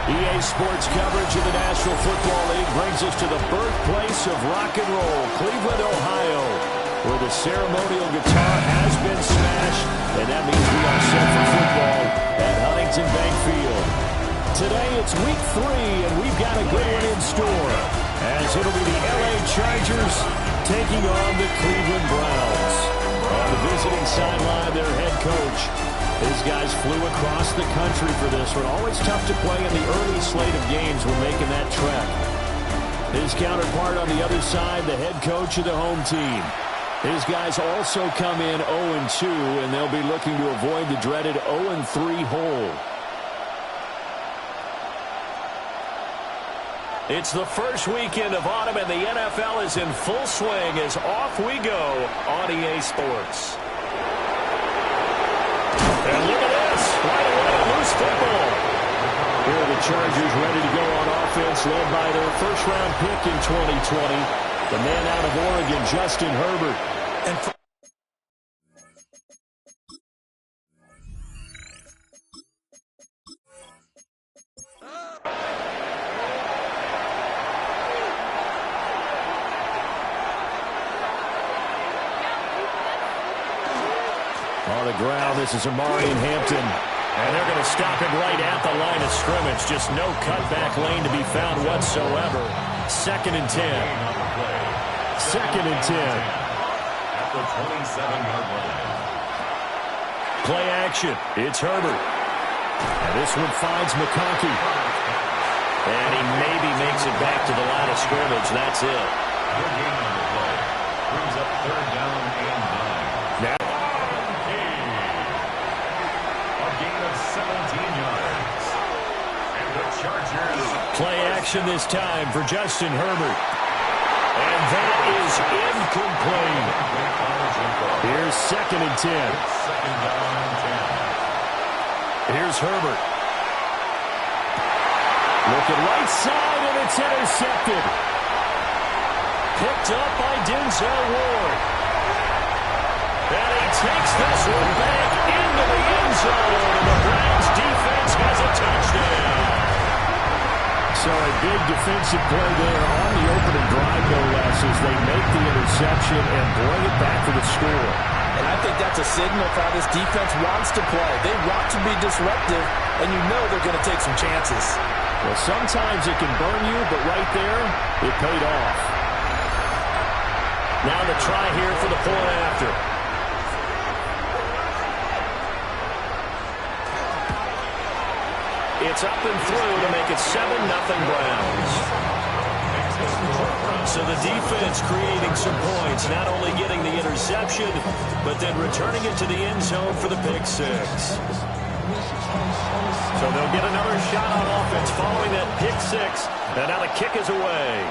EA Sports coverage of the National Football League brings us to the birthplace of rock and roll, Cleveland, Ohio, where the ceremonial guitar has been smashed, and that means we are set for football at Huntington Bank Field. Today it's week 3, and we've got a good one in store, as it'll be the LA Chargers taking on the Cleveland Browns. On the visiting sideline, their head coach. These guys flew across the country for this one. Always tough to play in the early slate of games when making that trek. His counterpart on the other side, the head coach of the home team. These guys also come in 0-2, and they'll be looking to avoid the dreaded 0-3 hole. It's the first weekend of autumn, and the NFL is in full swing as off we go on EA Sports. And look at this, right away, loose football. Here are the Chargers ready to go on offense, led by their first-round pick in 2020, the man out of Oregon, Justin Herbert. On the ground, this is Amari and Hampton. And they're going to stop him right at the line of scrimmage. Just no cutback lane to be found whatsoever. 2nd and 10. 2nd and 10. At the 27-yard line. Play action. It's Herbert. And this one finds McConkey. And he maybe makes it back to the line of scrimmage. That's it. Good game on the play. Brings up 3rd down and 9. Now, a gain of 17 yards. And the Chargers. play action this time for Justin Herbert. And that is incomplete. Here's 2nd and 10. 2nd down and 10. Here's Herbert. Looking right side, and it's intercepted. Picked up by Denzel Ward. And he takes this one back into the end zone. And the Browns defense has a touchdown. So a big defensive play there on the opening drive, no less, as they make the interception and bring it back for the score. And I think that's a signal for how this defense wants to play. They want to be disruptive, and you know they're going to take some chances. Well, sometimes it can burn you, but right there, it paid off. Now the try here for the point after. It's up and through to make it 7-0 Browns. So the defense creating some points, not only getting the interception, but then returning it to the end zone for the pick six. So they'll get another shot on offense following that pick six. And now the kick is away.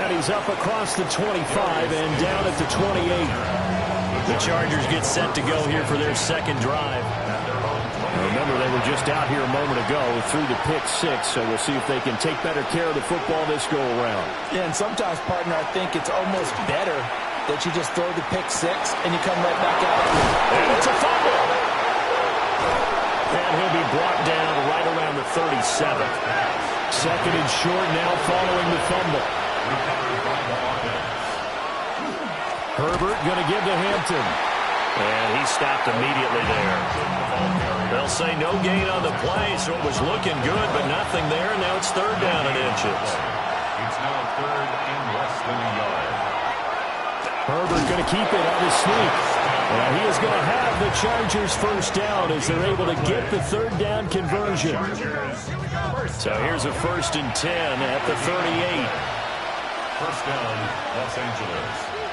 And he's up across the 25 and down at the 28. The Chargers get set to go here for their second drive. Remember, they were just out here a moment ago through the pick six, so we'll see if they can take better care of the football this go-around. Yeah, and sometimes, partner, I think it's almost better that you just throw the pick six and you come right back out. And it's a fumble. And he'll be brought down right around the 37. 2nd and short now following the fumble. Herbert going to give to Hampton. And he stopped immediately there. They'll say no gain on the play, so it was looking good, but nothing there. Now it's 3rd down and inches. It's now 3rd and less than a yard. Herbert going to keep it on his sneak. And he is going to have the Chargers first down as they're able to get the 3rd down conversion. So here's a 1st and 10 at the 38. First down, Los Angeles.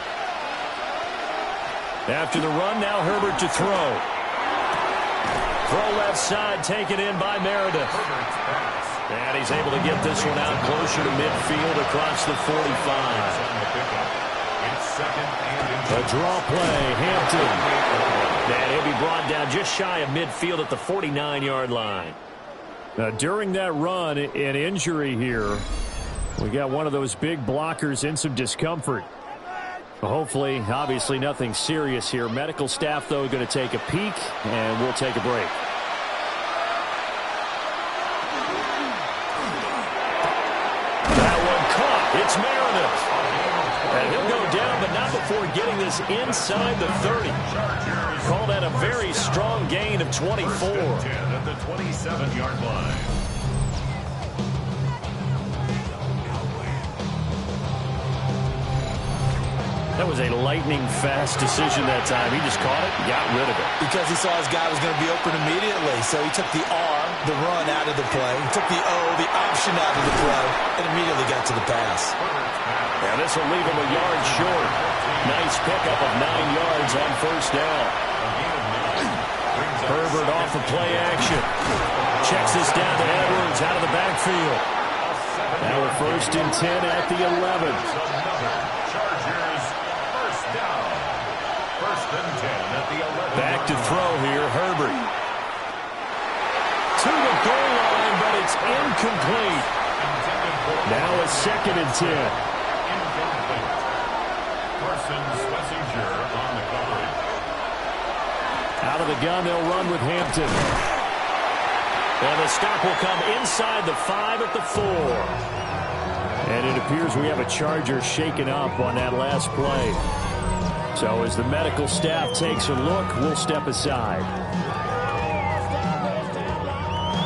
After the run, now Herbert to throw. Throw left side, taken in by Meredith. And he's able to get this one out closer to midfield across the 45. A draw play, Hampton. And he'll be brought down just shy of midfield at the 49-yard line. Now, during that run, an injury here. We got one of those big blockers in some discomfort. Well, hopefully, obviously nothing serious here. Medical staff, though, going to take a peek, and we'll take a break. That one caught. It's Meredith. And he'll go down, but not before getting this inside the 30. Call that a very strong gain of 24. 10 at the 27-yard line. That was a lightning-fast decision that time. He just caught it and got rid of it. Because he saw his guy was going to be open immediately. So he took the R, the run, out of the play. He took the O, the option, out of the play, and immediately got to the pass. And this will leave him a yard short. Nice pickup of 9 yards on first down. Herbert off the play action. Checks this down to Edwards out of the backfield. Now we're 1st and 10 at the 11. Back to throw here, Herbert. To the goal line, but it's incomplete. Now a 2nd and 10. Carson Schlesinger on the coverage. Out of the gun, they'll run with Hampton. And the stop will come inside the 5 at the 4. And it appears we have a Charger shaken up on that last play. So as the medical staff takes a look, we'll step aside.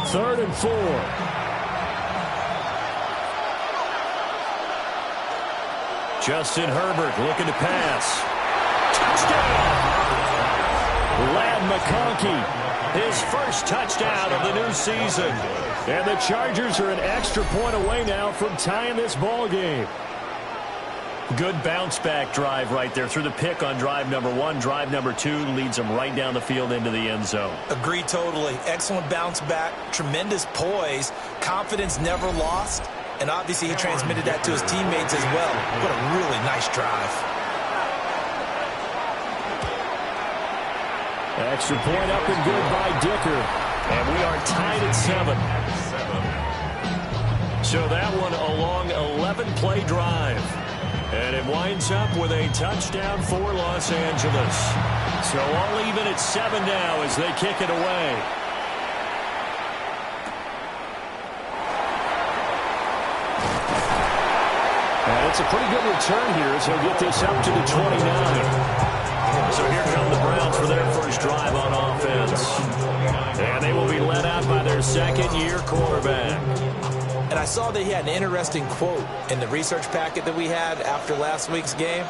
3rd and 4. Justin Herbert looking to pass. Touchdown! Ladd McConkey, his first touchdown of the new season. And the Chargers are an extra point away now from tying this ball game. Good bounce-back drive right there through the pick on drive number 1. Drive number 2 leads them right down the field into the end zone. Agree totally. Excellent bounce back, tremendous poise, confidence never lost, and obviously he transmitted that to his teammates as well. What a really nice drive. Extra point up and good by Dicker. And we are tied at 7. So that one a long 11-play drive. And it winds up with a touchdown for Los Angeles. So all even at 7 now as they kick it away. And it's a pretty good return here as he'll get this up to the 29. So here come the Browns for their first drive on offense. And they will be led out by their second-year quarterback. And I saw that he had an interesting quote in the research packet that we had after last week's game.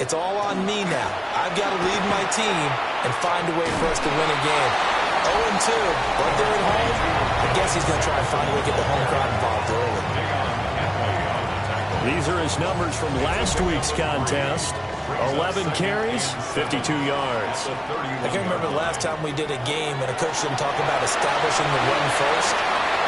It's all on me now. I've got to lead my team and find a way for us to win a game. 0-2, but they're at home. I guess he's going to try and find a way to get the home crowd involved early. These are his numbers from last week's contest. 11 carries, 52 yards. I can't remember the last time we did a game and a coach didn't talk about establishing the run first.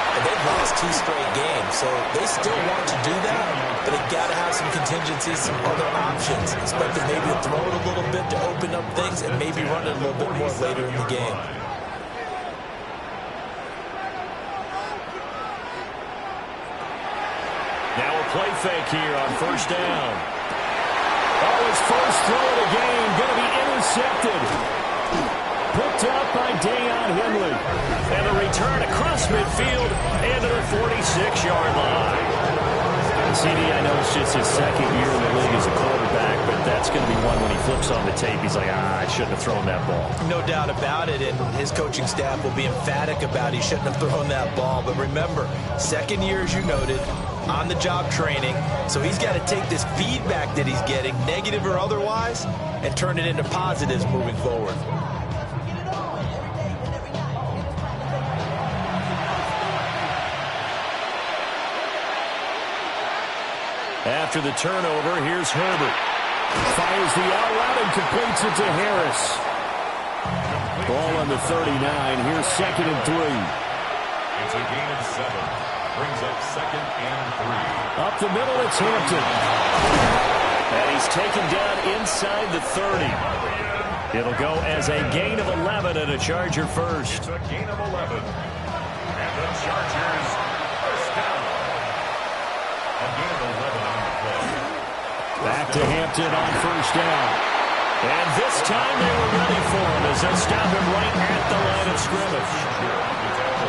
And they've lost 2 straight games, so they still want to do that, but they've got to have some contingencies, some other options. Expect them maybe to throw it a little bit to open up things and maybe run it a little bit more later in the game. Now a play fake here on first down. Oh, his first throw of the game going to be intercepted. Picked up by Deion Henley. And a return across midfield and to the 46-yard line. CD, I know it's just his second year in the league as a quarterback, but that's going to be one when he flips on the tape. He's like, I shouldn't have thrown that ball. No doubt about it, and his coaching staff will be emphatic about he shouldn't have thrown that ball. But remember, second year, as you noted, on-the-job training, so he's got to take this feedback that he's getting, negative or otherwise, and turn it into positives moving forward. After the turnover, here's Herbert. Fires the out route and completes it to Harris. Ball on the 39. Here's 2nd and 3. It's a gain of 7. Brings up 2nd and 3. Up the middle, it's Hampton. And he's taken down inside the 30. It'll go as a gain of 11 and a Charger first. It's a gain of 11. And the Chargers first down. A gain of 11 on the play. Back to Hampton on first down. And this time they were ready for him as they stopped him right at the line of scrimmage.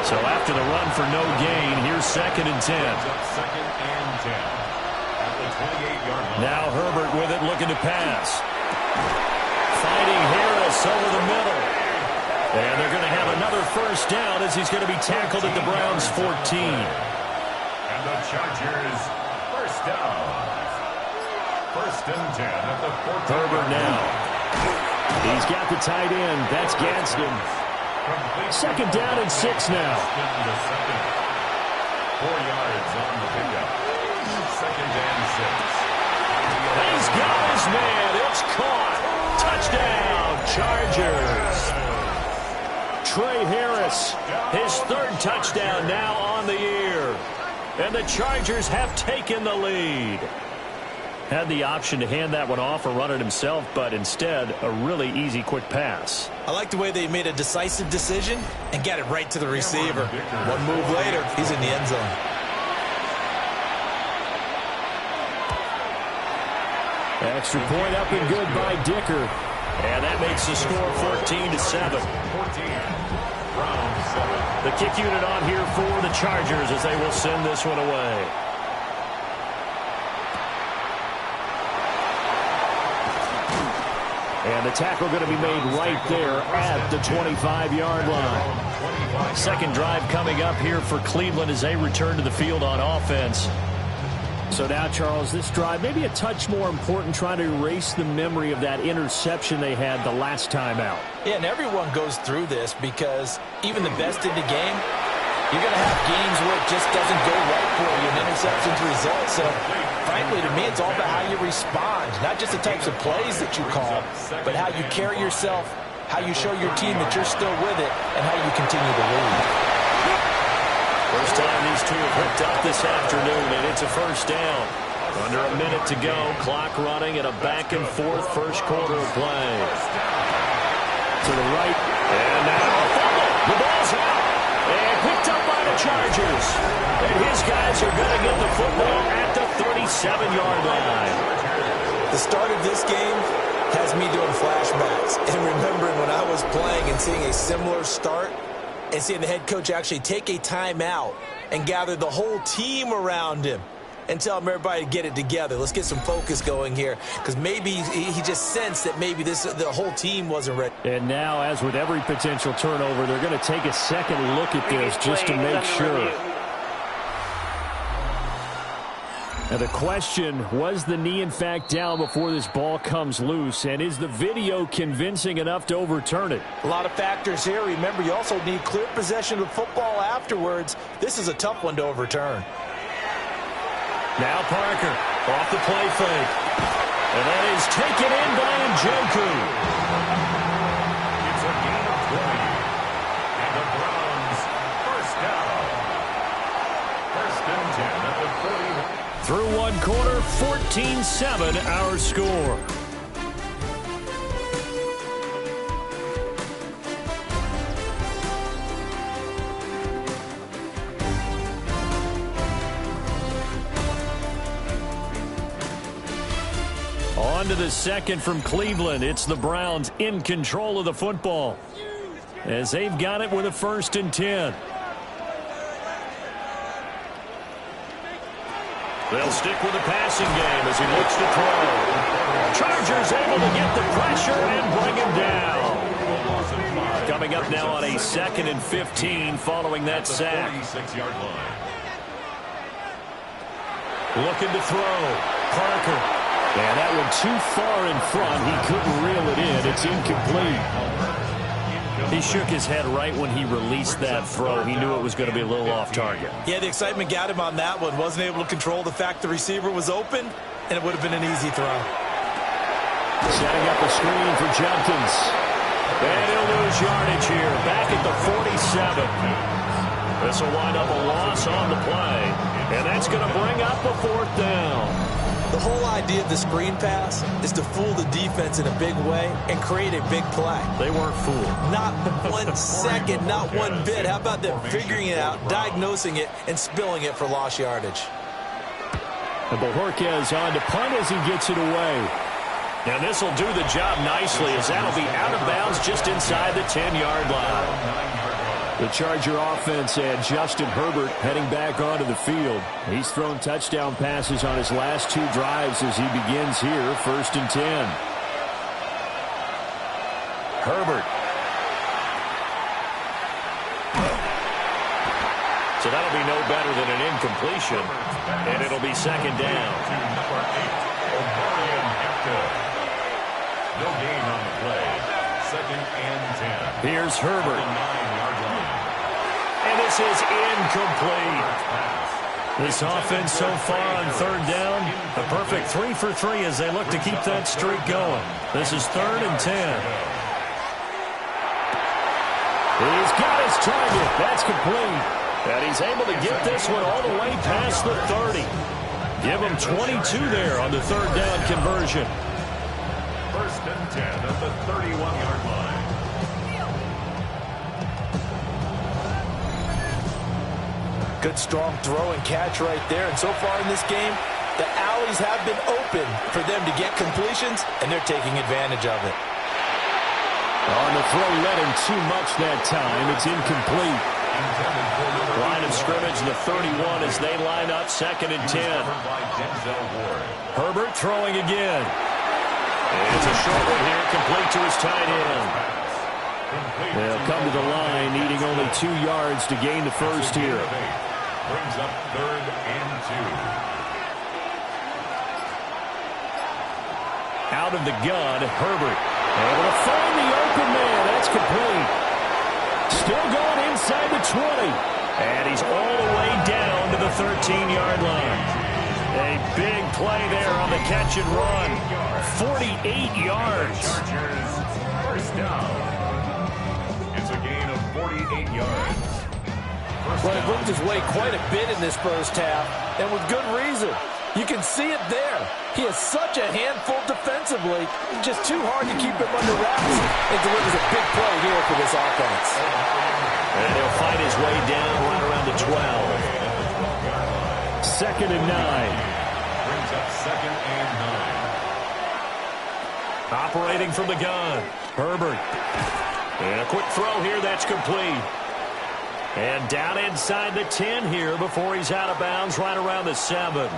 So after the run for no gain, here's 2nd and 10. Second and 10 at the 28-yard line. Now Herbert with it, looking to pass. Fighting Harris over the middle. And they're going to have another first down as he's going to be tackled at the Browns' 14. And the Chargers, first down. First and 10 at the 14. Herbert now. He's got the tight end. That's Gadsden. Second down and 6 now. 4 yards on the pickup. Second and 6. He's got his man. It's caught. Touchdown, Chargers. Trey Harris, his 3rd touchdown now on the year. And the Chargers have taken the lead. Had the option to hand that one off or run it himself, but instead, a really easy, quick pass. I like the way they made a decisive decision and got it right to the receiver. One move later, he's in the end zone. Extra point up and good by Dicker. And that makes the score 14-7. The kick unit on here for the Chargers as they will send this one away. And the tackle going to be made right there at the 25-yard line. Second drive coming up here for Cleveland as they return to the field on offense. So now, Charles, this drive maybe a touch more important, trying to erase the memory of that interception they had the last time out. Yeah, and everyone goes through this because even the best in the game, you're going to have games where it just doesn't go right for you and interceptions result. So, frankly, to me, it's all about how you respond, not just the types of plays that you call, but how you carry yourself, how you show your team that you're still with it, and how you continue to lead. First time these two have hooked up this afternoon, and it's a first down. Under a minute to go, clock running at a back-and-forth first quarter of play. To the right, and now the ball's out, and picked up by the Chargers. And his guys are going to get the football at the 37-yard line. The start of this game has me doing flashbacks and remembering when I was playing and seeing a similar start and seeing the head coach actually take a timeout and gather the whole team around him and tell him everybody to get it together. Let's get some focus going here, because maybe he just sensed that maybe the whole team wasn't ready. And now, as with every potential turnover, they're going to take a second look at this just to make sure. Now the question, was the knee in fact down before this ball comes loose, and is the video convincing enough to overturn it? A lot of factors here. Remember, you also need clear possession of the football afterwards. This is a tough one to overturn. Now Parker off the play fake. And that is taken in by Njoku. It's a gain of 20. And the Browns, first down. First and 10 at the 41. Through one quarter, 14-7 our score. On to the second from Cleveland. It's the Browns in control of the football as they've got it with a 1st and 10. They'll stick with the passing game as he looks to throw. Chargers able to get the pressure and bring him down. Coming up now on a 2nd and 15 following that sack. 46-yard line. Looking to throw. Parker. And that one too far in front. He couldn't reel it in. It's incomplete. He shook his head right when he released that throw. He knew it was going to be a little off target. Yeah, the excitement got him on that one. Wasn't able to control the fact the receiver was open, and it would have been an easy throw. Setting up a screen for Jenkins. And he'll lose yardage here. Back at the 47. This will wind up a loss on the play. And that's going to bring up a 4th down. The whole idea of the screen pass is to fool the defense in a big way and create a big play. They weren't fooled. Not 1 second, not one bit. How about them figuring it out, diagnosing it, and spilling it for lost yardage? And Bojorquez on to punt as he gets it away. And this will do the job nicely as that'll be out of bounds just inside the 10-yard line. The Charger offense and Justin Herbert heading back onto the field. He's thrown touchdown passes on his last 2 drives as he begins here, 1st and 10. Herbert. So that'll be no better than an incompletion, and it'll be 2nd down. No gain on the play. 2nd and 10. Here's Herbert. And this is incomplete. This offense so far on 3rd down, a perfect 3 for 3 as they look to keep that streak going. This is 3rd and 10. He's got his target. That's complete. And he's able to get this one all the way past the 30. Give him 22 there on the 3rd down conversion. 1st and 10 at the 31-yard line. Good strong throw and catch right there. And so far in this game, the alleys have been open for them to get completions, and they're taking advantage of it. On the throw, led him too much that time. It's incomplete. Line of scrimmage, the 31 as they line up 2nd and 10. Herbert throwing again. It's a short one here, complete to his tight end. They'll come to the line, needing only 2 yards to gain the first here. Brings up 3rd and 2. Out of the gun, Herbert. Able to find the open man. That's complete. Still going inside the 20. And he's all the way down to the 13-yard line. A big play there on the catch and run. 48 yards. Chargers, 1st down. It's a gain of 48 yards. Well, he moved his way quite a bit in this first half, and with good reason. You can see it there. He is such a handful defensively. Just too hard to keep him under wraps. It delivers a big play here for this offense. And he'll fight his way down right around the 12. 2nd and 9. Brings up 2nd and 9. Operating from the gun, Herbert. And a quick throw here, that's complete. And down inside the 10 here before he's out of bounds right around the 7.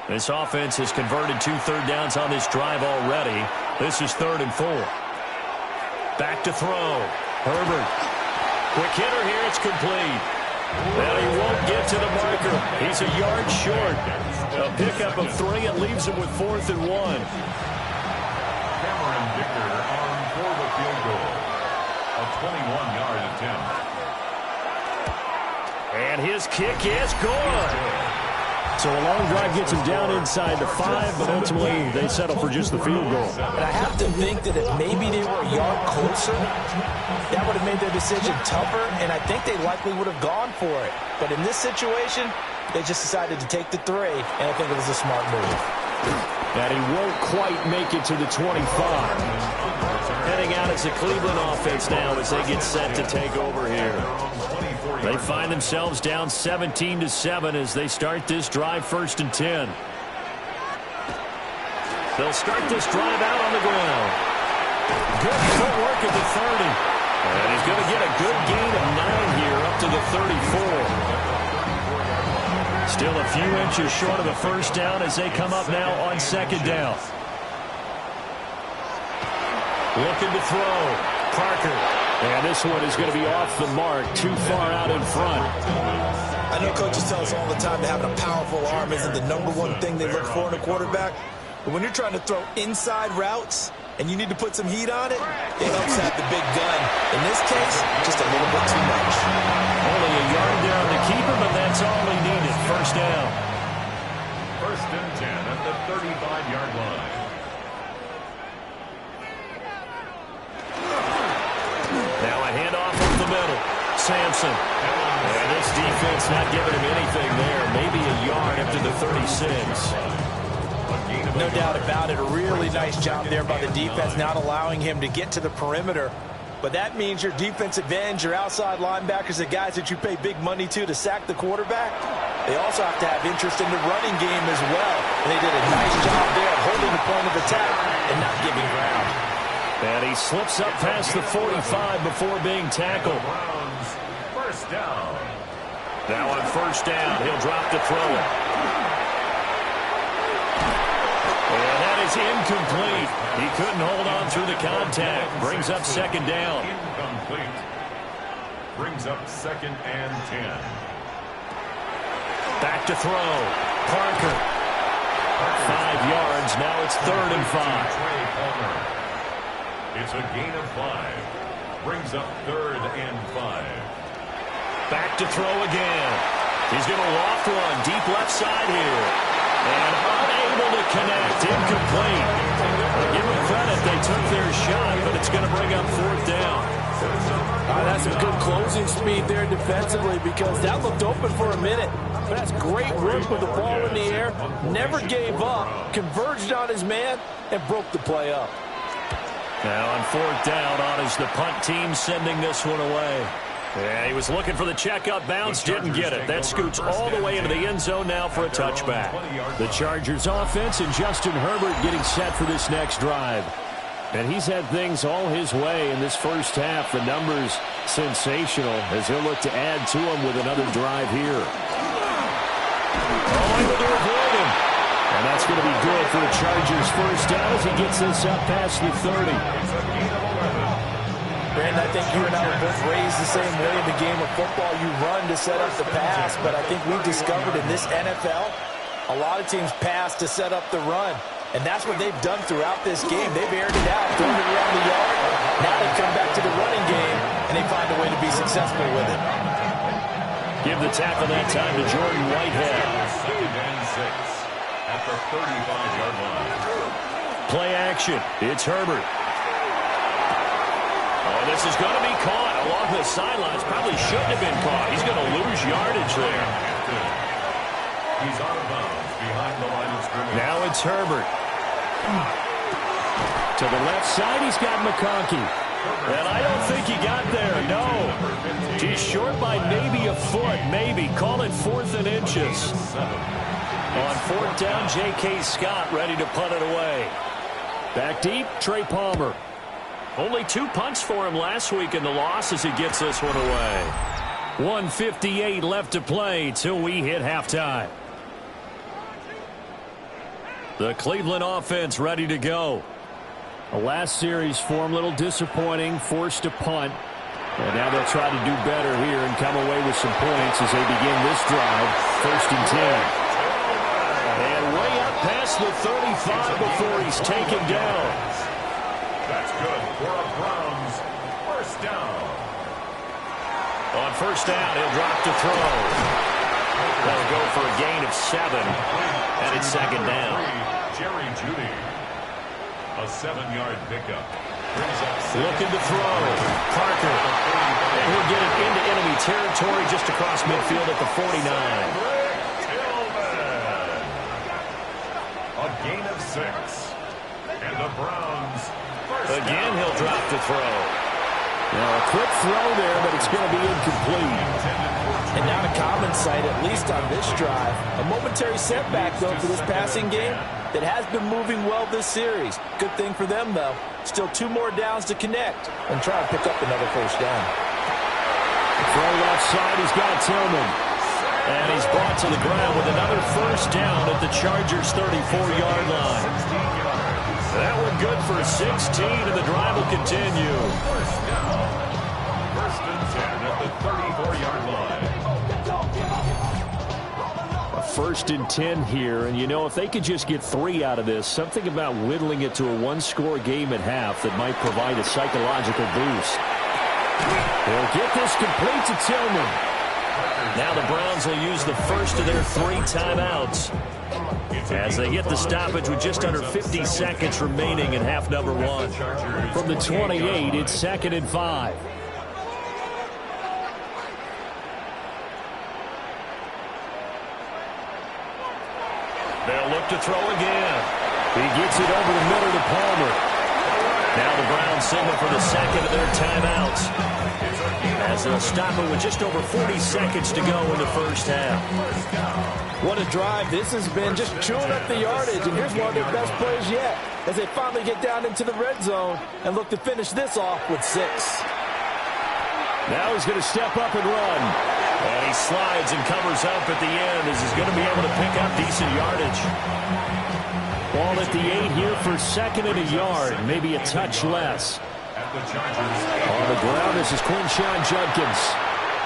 This offense has converted 2 third downs on this drive already. This is 3rd and 4. Back to throw. Herbert. Quick hitter here. It's complete. Well, he won't get to the marker. He's a yard short. A pickup of 3. It leaves him with 4th and 1. Cameron Dicker on for the field goal. A 21-yard attempt. And his kick is good. So a long drive gets him down inside the 5, but ultimately they settle for just the field goal. And I have to think that if maybe they were a yard closer, that would have made their decision tougher, and I think they likely would have gone for it. But in this situation, they just decided to take the 3, and I think it was a smart move. And he won't quite make it to the 25. Heading out as the Cleveland offense now as they get set to take over here. They find themselves down 17-7 as they start this drive 1st and 10. They'll start this drive out on the ground. Good footwork at the 30. And he's going to get a good gain of 9 here up to the 34. Still a few inches short of the first down as they come up now on 2nd down. Looking to throw. Parker. And this one is going to be off the mark, too far out in front. I know coaches tell us all the time that having a powerful arm isn't the #1 thing they look for in a quarterback. But when you're trying to throw inside routes and you need to put some heat on it, it helps have the big gun. In this case, just a little bit too much. Only a yard down to keep him, and that's all he needed. First down. 1st and 10 at the 35-yard line. Now a handoff up the middle. Sampson. And this defense not giving him anything there. Maybe a yard up to the 36. No doubt about it. A really nice job there by the defense, not allowing him to get to the perimeter. but that means your defensive ends, your outside linebackers, the guys that you pay big money to sack the quarterback, they also have to have interest in the running game as well. And they did a nice job there of holding the point of attack and not giving ground. And he slips up past the 45 before being tackled. Browns, first down. Now on first down, he'll drop to throw it. And that is incomplete. He couldn't hold on through the contact. Brings up second down. Incomplete. Brings up second and 10. Back to throw. Parker. 5 yards. Now it's 3rd and 5. It's a gain of 5. Brings up 3rd and 5. Back to throw again. He's going to loft one deep left side here. And unable to connect. Incomplete. Give them credit. They took their shot, but it's going to bring up 4th down. That's some good closing speed there defensively because that looked open for a minute. But that's great work with the ball in the air. Never gave up. Converged on his man and broke the play up. Now on 4th down, on is the punt team sending this one away. Yeah, he was looking for the check-up bounce, didn't get it. That scoots all the way into the end zone now for a touchback. The Chargers offense and Justin Herbert getting set for this next drive. And he's had things all his way in this first half. The numbers sensational as he'll look to add to them with another drive here. Oh, able to avoid him. And that's going to be good for the Chargers first down as he gets this up past the 30. Brandon, I think you and I were both raised the same way in the game of football. You run to set up the pass, but I think we discovered in this NFL, a lot of teams pass to set up the run. And that's what they've done throughout this game. They've aired it out, thrown it around the yard. Now they come back to the running game, and they find a way to be successful with it. Give the tackle that time to Jordan Whitehead. 2nd and 6 at the 35-yard line. Play action. It's Herbert. Oh, this is going to be caught along the sidelines. Probably shouldn't have been caught. He's going to lose yardage there. He's out of bounds behind the line of scrimmage. Now it's Herbert. To the left side, he's got McConkey. And I don't think he got there, no. He's short by maybe a foot, maybe. Call it 4th and inches. On 4th down, J.K. Scott ready to punt it away. Back deep, Trey Palmer. Only 2 punts for him last week in the loss as he gets this one away. 1:58 left to play till we hit halftime. The Cleveland offense ready to go. The last series for him, a little disappointing, forced to punt. And now they'll try to do better here and come away with some points as they begin this drive. 1st and 10. And way up past the 35 before he's taken down. That's good for a Browns first down. On first down, he'll drop to throw. That'll go for a gain of 7. And it's 2nd down. Jerry Jeudy. A 7-yard pickup. Looking to throw. Parker. And he'll get it into enemy territory just across midfield at the 49. A gain of 6. And the Browns first Again, down. he'll drop to throw. Now a quick throw there, but it's going to be incomplete. And not a common sight, at least on this drive. A momentary setback, though, for this passing game that has been moving well this series. Good thing for them, though. Still 2 more downs to connect and try to pick up another first down. Throw left side, he's got Tillman. And he's brought to the ground with another first down at the Chargers' 34-yard line. That one good for 16, and the drive will continue. First down. 1st and 10 at the 34-yard line. A 1st and 10 here, and you know, if they could just get 3 out of this, something about whittling it to a 1-score game at half that might provide a psychological boost. They'll get this complete to Tillman. Now the Browns will use the first of their 3 timeouts as they get the stoppage with just under 50 seconds remaining in half number 1. From the 28, it's 2nd and 5. They'll look to throw again. He gets it over the middle to Palmer. Now the Browns signal for the second of their timeouts, as they'll stop it with just over 40 seconds to go in the first half. What a drive this has been, just chewing up the yardage. And here's one of their best plays yet, as they finally get down into the red zone and look to finish this off with 6. Now he's going to step up and run. And he slides and covers up at the end as he's going to be able to pick up decent yardage. Ball at the 8 here for second and a yard, maybe a touch less. On the ground, this is Quinshon Judkins.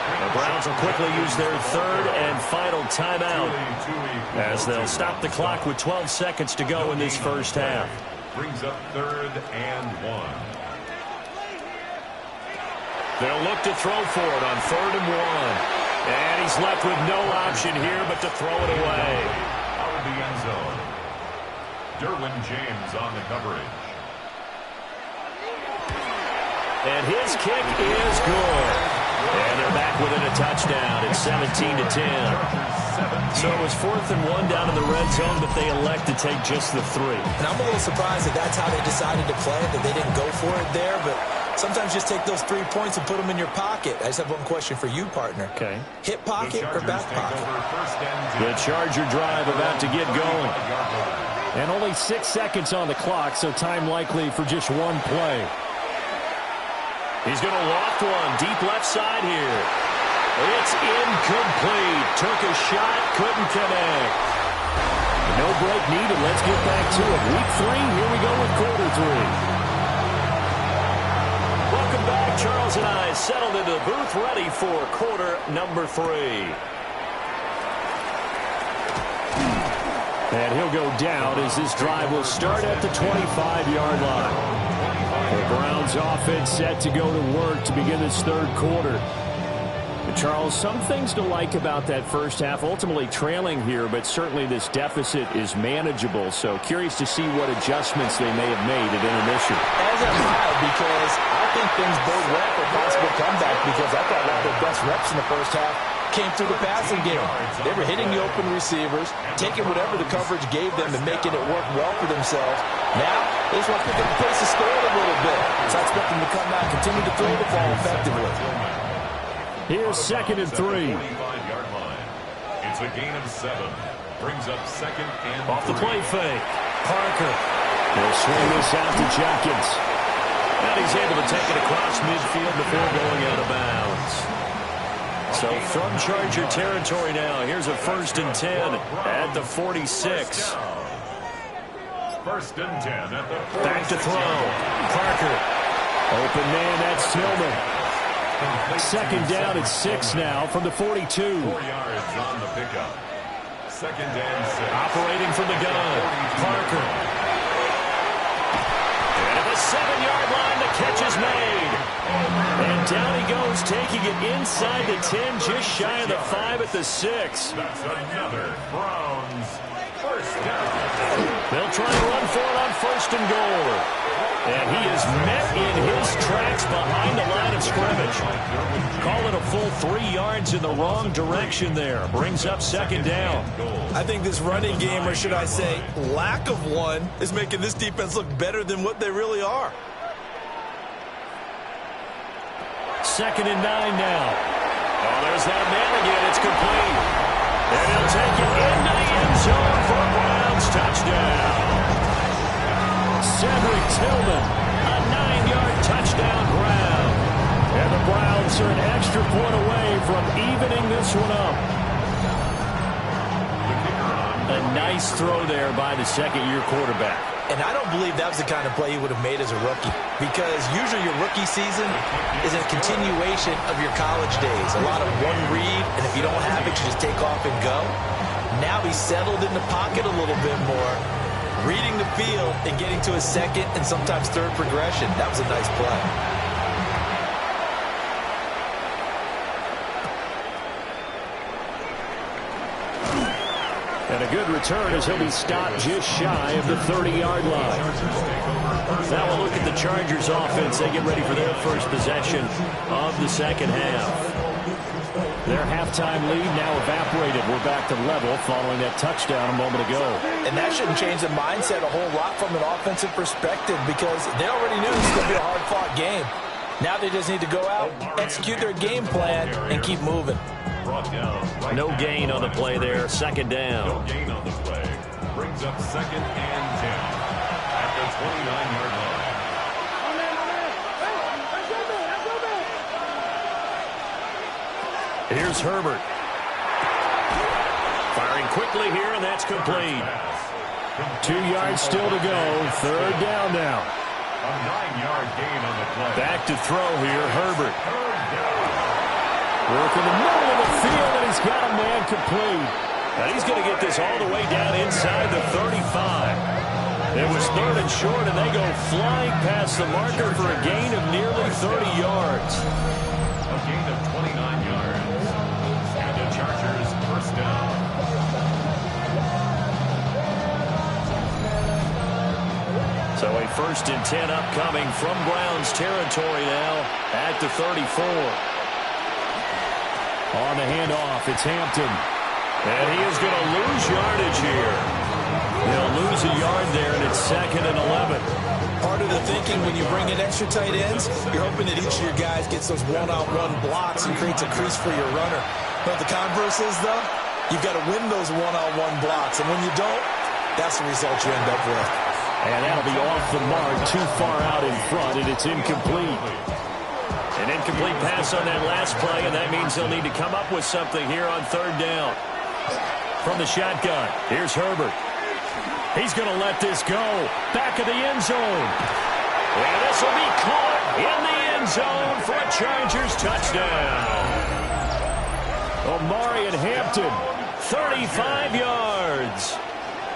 The Browns will quickly use their third and final timeout, as they'll stop the clock with 12 seconds to go in this first half. Brings up 3rd and 1. They'll look to throw for it on 3rd and 1. And he's left with no option here but to throw it away. Out of the end zone. Derwin James on the coverage. And his kick is good. And they're back within a touchdown. It's 17-10. So it was 4th and 1 down in the red zone, but they elect to take just the 3. And I'm a little surprised that that's how they decided to play, that they didn't go for it there. But sometimes just take those 3 points and put them in your pocket. I just have one question for you, partner. Okay. Hip pocket or back pocket? The Charger drive about to get going. And only 6 seconds on the clock, so time likely for just one play. He's going to loft one deep left side here. It's incomplete. Took a shot, couldn't connect. No break needed. Let's get back to it. Week 3, here we go with quarter 3. Welcome back. Charles and I settled into the booth, ready for quarter number 3. And he'll go down as this drive will start at the 25-yard line. The Browns offense set to go to work to begin this third quarter. And Charles, some things to like about that first half. Ultimately trailing here, but certainly this deficit is manageable. So curious to see what adjustments they may have made at intermission. As am I, because I think things bode well for possible comeback, because I thought one of their best reps in the first half came through the passing game. They were hitting the open receivers, taking whatever the coverage gave them and making it work well for themselves. Now, they just want to pick up the pace of scoring a little bit. So I expect them to come out and continue to throw the ball effectively. Here's 2nd and 3. It's a gain of 7. Brings up 2nd and 3. Off the play fake. Parker. He'll swing this out to Judkins. And he's able to take it across midfield before going out of bounds. So from Charger territory now, here's a 1st and 10 at the 46. 1st and 10 at the 46. Back to throw. Parker. Open man, that's Tillman. 2nd down at 6 now from the 42. 4 yards on the pickup. 2nd and 6. Operating from the gun. Parker. And at the 7-yard line, the catch is made. And down he goes, taking it inside the 10, just shy of the 5 at the 6. That's another Browns first down. They'll try to run for it on 1st and goal. And he is met in his tracks behind the line of scrimmage. Call it a full 3 yards in the wrong direction there. Brings up 2nd down. I think this running game, or should I say lack of one, is making this defense look better than what they really are. 2nd and 9 now. Oh, there's that man again. It's complete. And he'll take it into the end zone for a Browns touchdown. Cedric Tillman, a 9-yard touchdown ground. And the Browns are an extra point away from evening this one up. A nice throw there by the second-year quarterback. And I don't believe that was the kind of play he would have made as a rookie, because usually your rookie season is a continuation of your college days. A lot of one read, and if you don't have it, you just take off and go. Now he's settled in the pocket a little bit more, reading the field and getting to a 2nd and sometimes 3rd progression. That was a nice play. And a good return as he'll be stopped just shy of the 30-yard line. Now we'll look at the Chargers offense. They get ready for their first possession of the second half. Their halftime lead now evaporated. We're back to level following that touchdown a moment ago. And that shouldn't change the mindset a whole lot from an offensive perspective because they already knew this was going to be a hard-fought game. Now they just need to go out, execute their game plan, and keep moving. No gain on the play there. Second down. No gain on the play. Brings up 2nd and 10 at the 29-yard line. Here's Herbert. Firing quickly here, and that's complete. 2 yards still to go. Third down now. A 9-yard gain on the play. Back to throw here, Herbert. Work in the middle of the field, and he's got a man complete. And he's going to get this all the way down inside the 35. It was 3rd and short, and they go flying past the marker for a gain of nearly 30 yards. A gain of 29 yards. And the Chargers first down. So a 1st and 10 upcoming from Browns territory now at the 34. On the handoff, it's Hampton. And he is going to lose yardage here. He'll lose a yard there, and it's 2nd and 11. Part of the thinking when you bring in extra tight ends, you're hoping that each of your guys gets those one-on-one blocks and creates a crease for your runner. But the converse is, though, you've got to win those one-on-one blocks. And when you don't, that's the result you end up with. And that'll be off the mark, too far out in front, and it's incomplete. An incomplete pass on that last play, and that means they'll need to come up with something here on 3rd down. From the shotgun, here's Herbert. He's going to let this go. Back of the end zone. And this will be caught in the end zone for a Chargers touchdown. Omari and Hampton, 35 yards.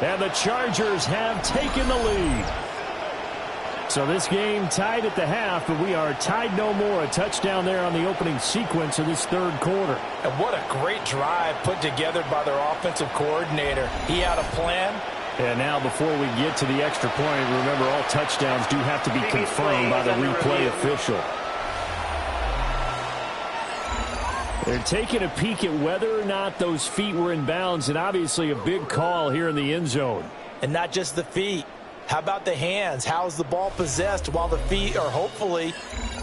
And the Chargers have taken the lead. So this game tied at the half, but we are tied no more. A touchdown there on the opening sequence of this 3rd quarter. And what a great drive put together by their offensive coordinator. He had a plan. And now before we get to the extra point, remember all touchdowns do have to be confirmed by the replay official. They're taking a peek at whether or not those feet were in bounds, and obviously a big call here in the end zone. And not just the feet. How about the hands? How's the ball possessed while the feet are hopefully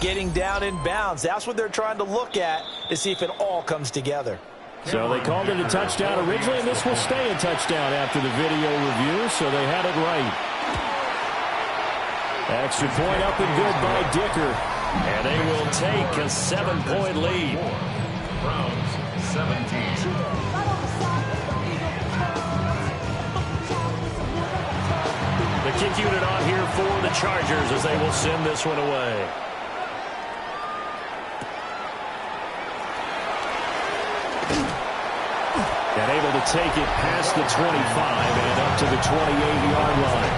getting down in bounds? That's what they're trying to look at to see if it all comes together. So they called it a touchdown originally, and this will stay a touchdown after the video review, so they had it right. Extra point up and good by Dicker. And they will take a 7-point lead. Browns 17. The kick unit on here for the Chargers as they will send this one away. And able to take it past the 25 and up to the 28-yard line.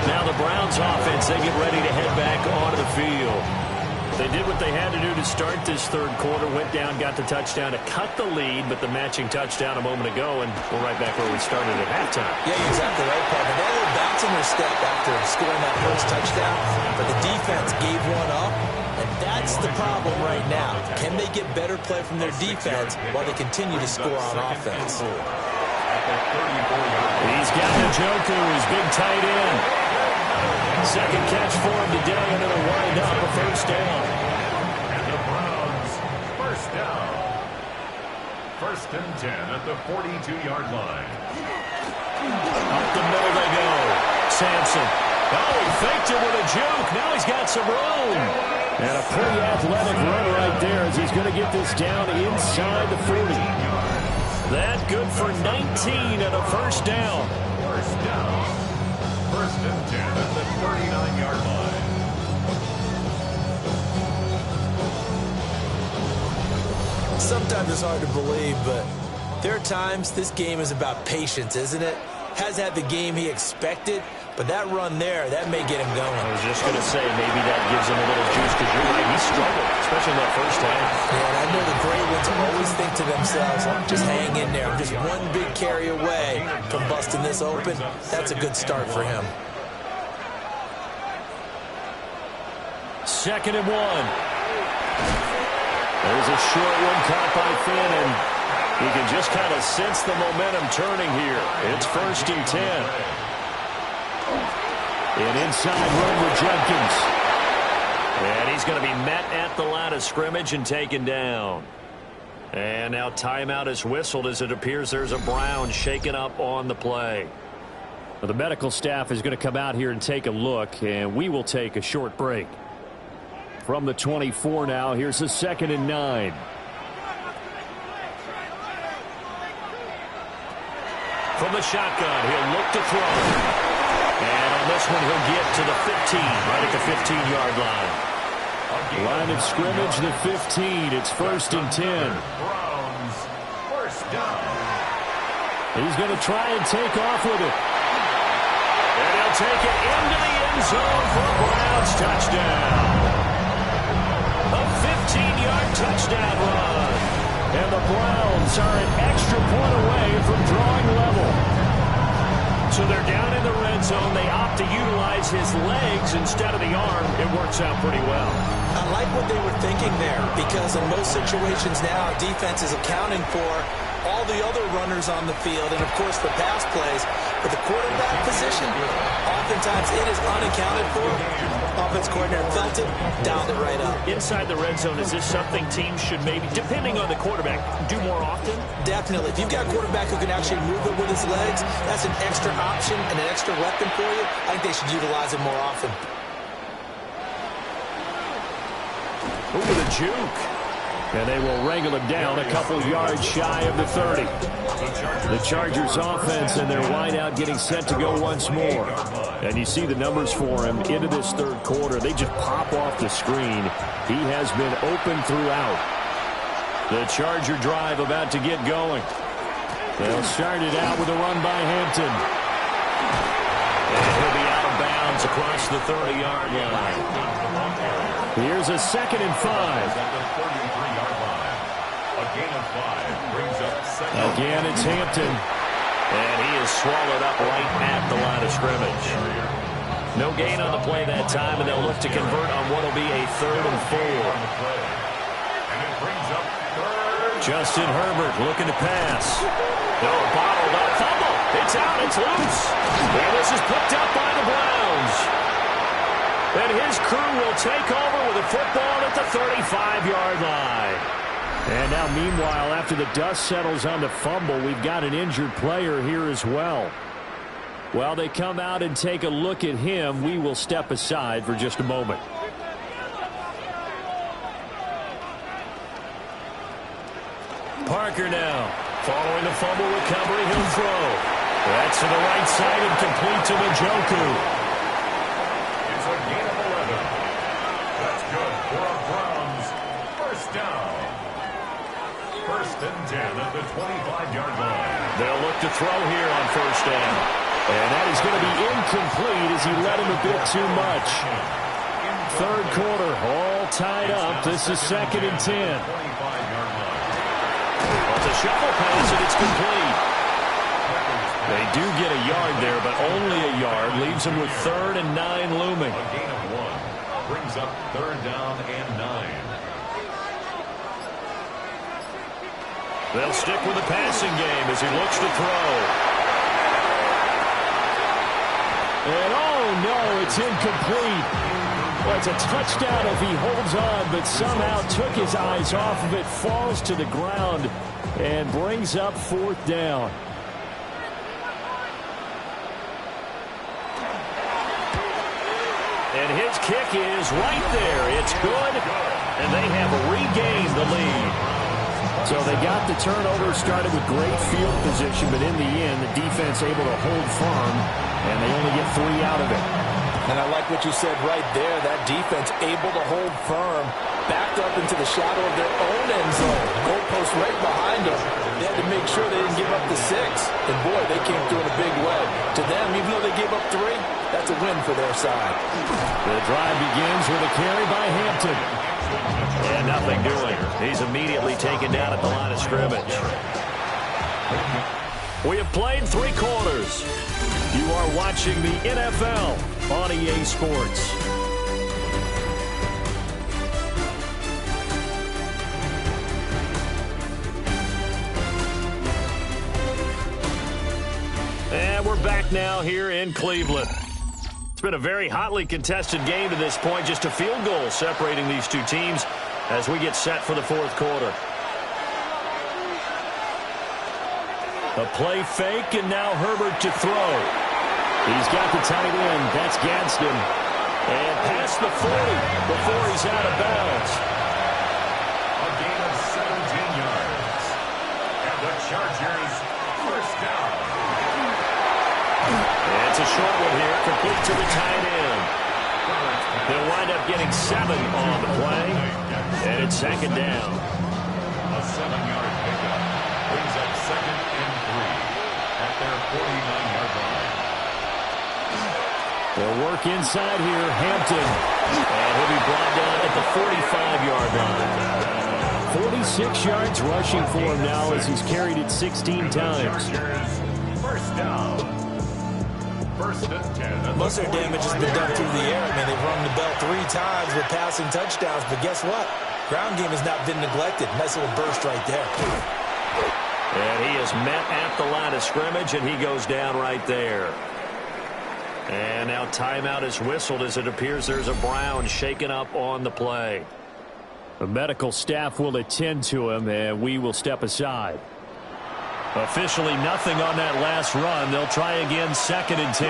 Now the Browns offense, they get ready to head back onto the field. They did what they had to do to start this 3rd quarter, went down, got the touchdown to cut the lead, but the matching touchdown a moment ago, and we're right back where we started at halftime. Yeah, you're exactly right, partner. They had a little bounce in their step after scoring that first touchdown, but the defense gave one up, and that's the problem right now. Can they get better play from their defense while they continue to score on offense? He's got Njoku, his big tight end. Second catch for him today, and it'll wind up a first down. And the Browns first down. 1st and 10 at the 42-yard line. Up the middle they go. Sampson. Oh, he faked it with a juke. Now he's got some room. And a pretty athletic run right there as he's going to get this down inside the 40. That good for 19 and a first down. First down. 1st and 10 at the 39-yard line. Sometimes it's hard to believe, but there are times this game is about patience, isn't it? Has had the game he expected, but that run there, that may get him going. I was just going to say, maybe that gives him a little juice, because you're right, he struggled, especially in that first half. Yeah, and I know the great ones always think to themselves, just hang in there. I'm just one big carry away from busting this open. That's a good start for him. 2nd and 1. There's a short one caught by Finn, and you can just kind of sense the momentum turning here. It's 1st and 10. An inside run with Jenkins. And he's going to be met at the line of scrimmage and taken down. And now timeout is whistled as it appears there's a Brown shaken up on the play. Well, the medical staff is going to come out here and take a look, and we will take a short break. From the 24 now, here's the 2nd and 9. From the shotgun, he'll look to throw. And on this one, he'll get to the 15, right at the 15-yard line. Line of scrimmage, the 15. It's 1st and 10. Browns, 1st down. He's going to try and take off with it. And he'll take it into the end zone for a Browns touchdown. A 15-yard touchdown run. And the Browns are an extra point away from drawing level. So they're down in the red zone. They opt to utilize his legs instead of the arm. It works out pretty well. I like what they were thinking there, because in most situations now, defense is accounting for all the other runners on the field and, of course, the pass plays. But the quarterback position, oftentimes it is unaccounted for. Offense coordinator felt it, dialed it right up. Inside the red zone, is this something teams should maybe, depending on the quarterback, do more often? Definitely. If you've got a quarterback who can actually move it with his legs, that's an extra option and an extra weapon for you. I think they should utilize it more often. Over the juke. And they will wrangle him down a couple yards shy of the 30. The Chargers offense and their wideout getting set to go once more. And you see the numbers for him into this 3rd quarter. They just pop off the screen. He has been open throughout. The Charger drive about to get going. They'll start it out with a run by Hampton. And he'll be out of bounds across the 30-yard line. Here's a 2nd and 5. Again, it's Hampton. And he is swallowed up right at the line of scrimmage. No gain on the play that time, and they'll look to convert on what will be a 3rd and 4. Justin Herbert looking to pass. No, bottled up. Fumble. It's out. It's loose. And this is picked up by the Browns. And his crew will take over with a football at the 35-yard line. And now, meanwhile, after the dust settles on the fumble, we've got an injured player here as well. While they come out and take a look at him, we will step aside for just a moment. Parker now. Following the fumble recovery, he'll throw. That's to the right side and complete to Njoku. It's a gain of 11. That's good for a Browns 1st down. 1st and 10 at the 25-yard line. They'll look to throw here on 1st down. And that is going to be incomplete as he led him a bit too much. 3rd quarter, all tied up. This is 2nd and 10. Well, it's a shuffle pass, and it's complete. They do get a yard there, but only a yard. Leaves them with 3rd and 9 looming. A gain of 1 brings up 3rd down and 9. They'll stick with the passing game as he looks to throw. And oh no, it's incomplete. Well, it's a touchdown if he holds on, but somehow took his eyes off of it, falls to the ground, and brings up 4th down. And his kick is right there. It's good, and they have regained the lead. So they got the turnover, started with great field position, but in the end, the defense able to hold firm, and they only get 3 out of it. And I like what you said right there. That defense able to hold firm, backed up into the shadow of their own end zone. Goalpost right behind them. They had to make sure they didn't give up the 6. And boy, they came through in a big way. To them, even though they gave up 3, that's a win for their side. The drive begins with a carry by Hampton. And nothing doing. He's immediately taken down at the line of scrimmage. We have played 3 quarters. You are watching the NFL on EA Sports. back now here in Cleveland. It's been a very hotly contested game to this point. Just a field goal separating these two teams as we get set for the fourth quarter. A play fake, and now Herbert to throw. He's got the tight end. That's Gadsden. And past the 40 before he's out of bounds. A gain of 17 yards. And the Chargers first down. And it's a short one here, complete to the tight end. They'll wind up getting 7 on the play, and it's second down. A 7-yard pickup brings up 2nd and 3 at their 49-yard line. They'll work inside here, Hampton. And he'll be brought down at the 45-yard line. 46 yards rushing for him now as he's carried it 16 times. First down. First and 10. Most of their damage has been done through the air. I mean, they've rung the bell 3 times with passing touchdowns. But guess what? Ground game has not been neglected. Nice little burst right there. And he is met at the line of scrimmage, and he goes down right there. And now timeout is whistled as it appears there's a Brown shaken up on the play. The medical staff will attend to him, and we will step aside. Officially nothing on that last run. They'll try again, 2nd and 10.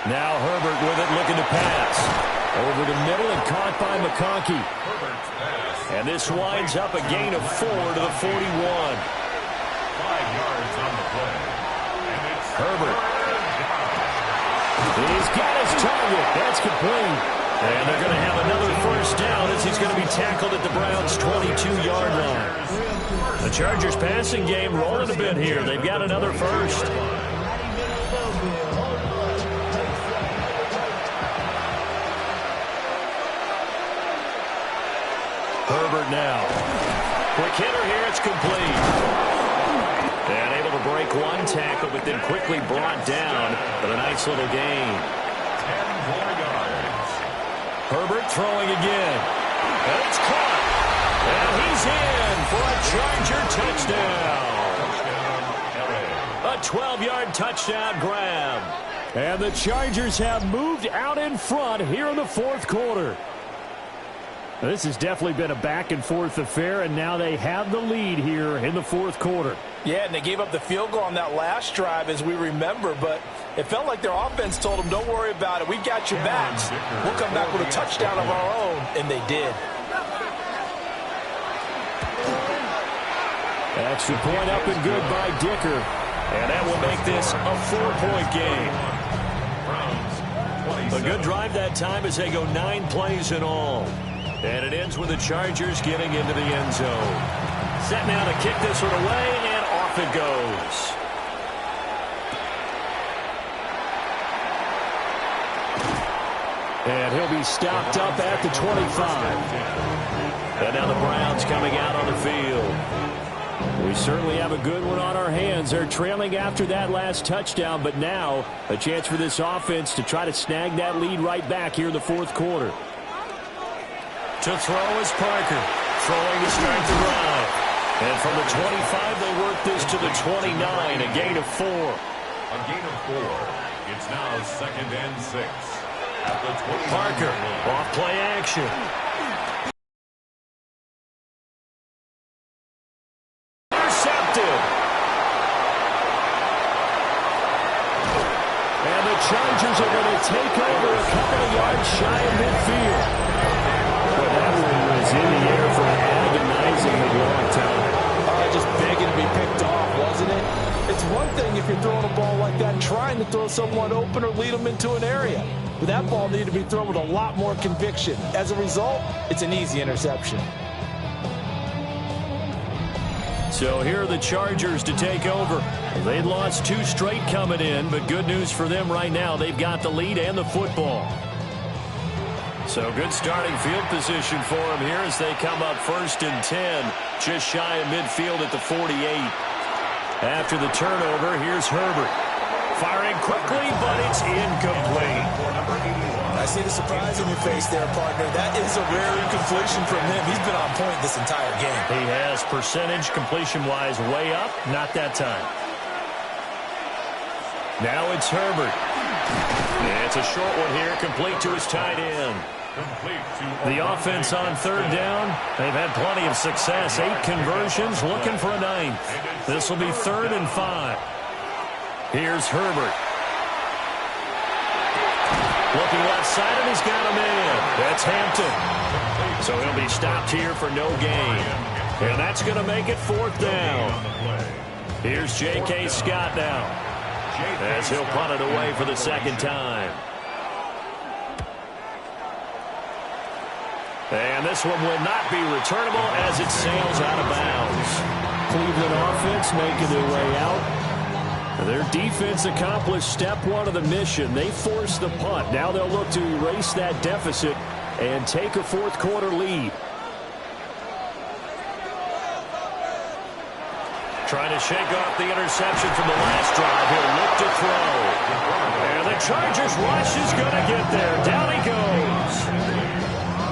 Now Herbert with it, looking to pass. Over the middle and caught by McConkey. And this winds up a gain of 4 to the 41. 5 yards on the play. And it's Herbert. He's got his target. That's complete. And they're going to have another first down as he's going to be tackled at the Browns' 22-yard line. The Chargers passing game rolling a bit here. They've got another first. Herbert now. Quick hitter here. It's complete. And able to break one tackle, but then quickly brought down with a nice little gain. 10 more yards. Herbert throwing again. And it's caught. And he's in for a Charger touchdown. A 12-yard touchdown grab. And the Chargers have moved out in front here in the fourth quarter. This has definitely been a back-and-forth affair, and now they have the lead here in the fourth quarter. Yeah, and they gave up the field goal on that last drive, as we remember, but it felt like their offense told them, don't worry about it, we got your backs. We'll come back with a touchdown of our own, and they did. Extra point up and good by Dicker, and that will make this a 4-point game. A good drive that time as they go 9 plays in all. And it ends with the Chargers getting into the end zone. Set now to kick this one away, and off it goes. And he'll be stopped up at the 25. And now the Browns coming out on the field. We certainly have a good one on our hands. They're trailing after that last touchdown, but now a chance for this offense to try to snag that lead right back here in the fourth quarter. To throw is Parker. Throwing to start the drive. And from the 25, they work this to the 29, a gain of 4. A gain of 4. It's now 2nd and 6. At the 20. Parker, off play action. Intercepted. And the Chargers are going to take over a couple of yards shy of midfield. But that one was in the air for an agonizingly long time. Just begging to be picked off, wasn't it? It's one thing if you're throwing a ball like that, trying to throw someone open or lead them into an area. But that ball needed to be thrown with a lot more conviction. As a result, it's an easy interception. So here are the Chargers to take over. They'd lost 2 straight coming in, but good news for them right now. They've got the lead and the football. So good starting field position for them here as they come up 1st and 10, just shy of midfield at the 48. After the turnover, here's Herbert. Firing quickly, but it's incomplete. I see the surprise in your face there, partner. That is a rare incompletion from him. He's been on point this entire game. He has percentage completion-wise way up. Not that time. Now it's Herbert. It's a short one here, complete to his tight end. The offense on third down, they've had plenty of success. 8 conversions, looking for a 9th. This will be 3rd and 5. Here's Herbert. Looking left side, and he's got him in. That's Hampton. So he'll be stopped here for no gain. And that's going to make it 4th down. Here's J.K. Scott now, as he'll punt it away for the 2nd time. And this one will not be returnable as it sails out of bounds. Cleveland offense making their way out. Their defense accomplished step 1 of the mission. They forced the punt. Now they'll look to erase that deficit and take a 4th quarter lead. Trying to shake off the interception from the last drive. He'll look to throw. And the Chargers rush is going to get there. Down he goes.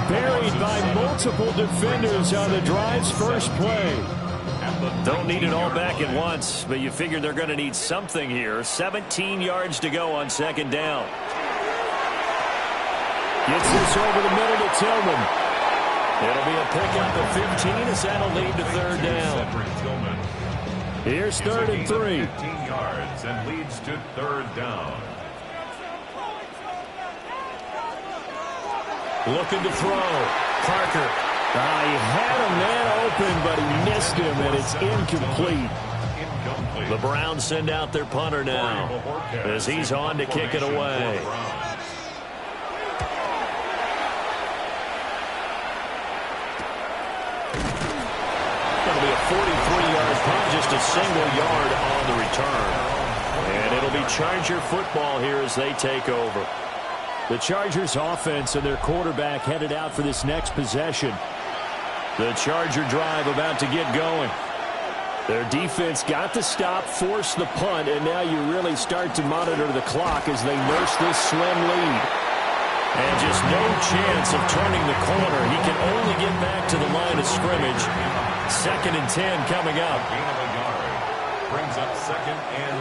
Buried by multiple defenders on the drive's first play. Don't need it all back at once, but you figure they're going to need something here. 17 yards to go on 2nd down. Gets this over the middle to Tillman. It'll be a pickup of 15 as that'll lead to 3rd down. Here's 3rd and 3. 15 yards and leads to 3rd down. Looking to throw. Parker. He had a man open, but he missed him, and it's incomplete. The Browns send out their punter now as he's on to kick it away. It'll be a 43-yard punt, just a single yard on the return. And it'll be Charger football here as they take over. The Chargers offense and their quarterback headed out for this next possession. The Charger drive about to get going. Their defense got the stop, forced the punt, and now you really start to monitor the clock as they nurse this slim lead. And just no chance of turning the corner. He can only get back to the line of scrimmage. 2nd and 10 coming up. Brings up 2nd and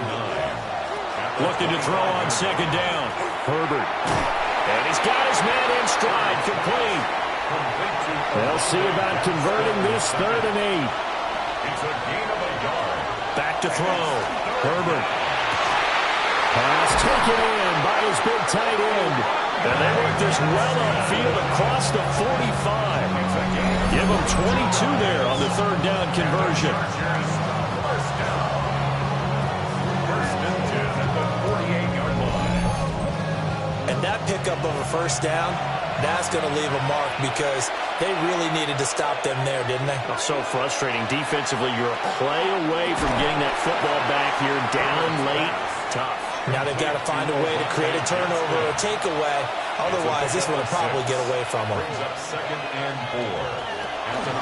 9. Looking to throw on 2nd down. Herbert. And he's got his man in stride, complete. They'll see about converting this 3rd and 8. It's a gain of a yard. Back to throw. Herbert. Pass taken in by his big tight end. And they work this well upfield across the 45. Give him 22 there on the 3rd down conversion. First down. 1st and 10 at the 48-yard line. And that pickup of a 1st down, that's going to leave a mark because they really needed to stop them there, didn't they? Oh, so frustrating. Defensively, you're a play away from getting that football back here. Down late. Tough. Now they've got to find a way to create a turnover or takeaway. Otherwise, this one will probably get away from them. Brings up 2nd and 4. At the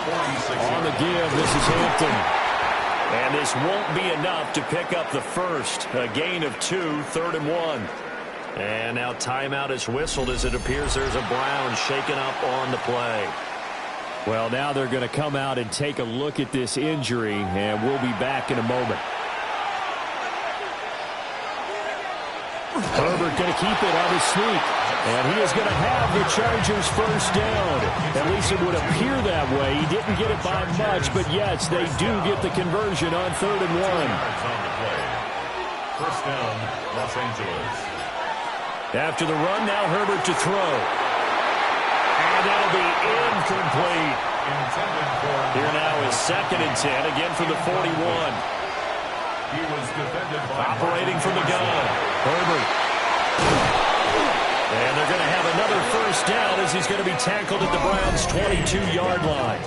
46. On the give, this is Hampton. And this won't be enough to pick up the first. A gain of 2, 3rd and 1. And now timeout is whistled as it appears there's a Brown shaken up on the play. Well, now they're going to come out and take a look at this injury, and we'll be back in a moment. Herbert going to keep it on his sneak. And he is going to have the Chargers first down. At least it would appear that way. He didn't get it by much, but yes, they do get the conversion on 3rd and 1. First down, Los Angeles. After the run, now Herbert to throw. And that'll be incomplete. Here now is 2nd and 10, again from the 41. He was defended by operating from the gun. Herbert. And they're going to have another first down as he's going to be tackled at the Browns' 22-yard line.